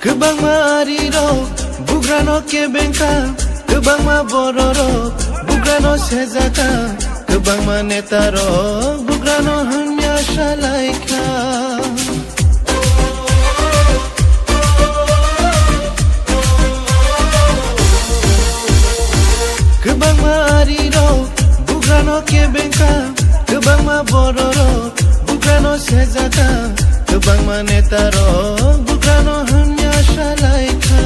Kebang mariro, bugrano kebengka, kebang mabororo, bugrano sezaka, kebang manetaro, bugrano hanya shalaika. Kebang mariro, bugrano kebengka, kebang mabororo, bugrano sezaka, kebang manetaro, bugrano hanya shalaika.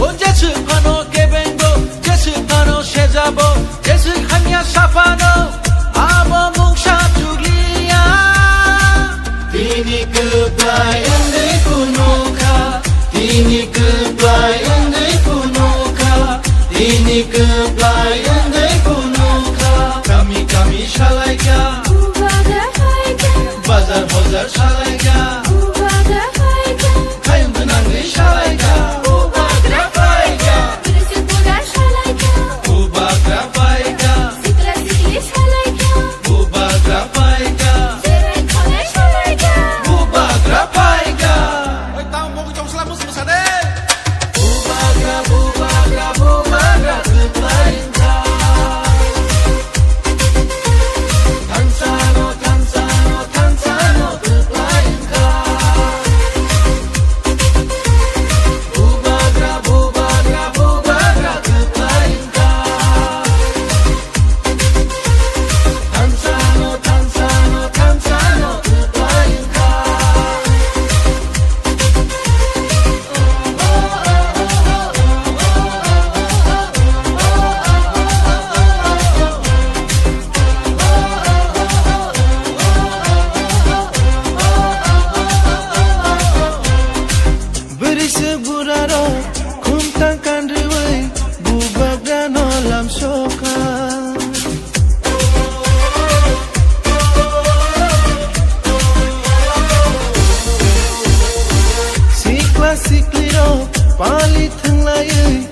O jesu pano kebengo, jesu pano shezabo, jesu hanya safano, abo mungsha tulia. Ini kebayang di kunuka, ini kebayang di kunuka, ini kebayang di kunuka. Kami shalaika, bazar bozar shalaika, kayın benangli shalaika. Seburaro kuntangkan riwai bubak dan olam soka. Sikla sikliro palit hang layai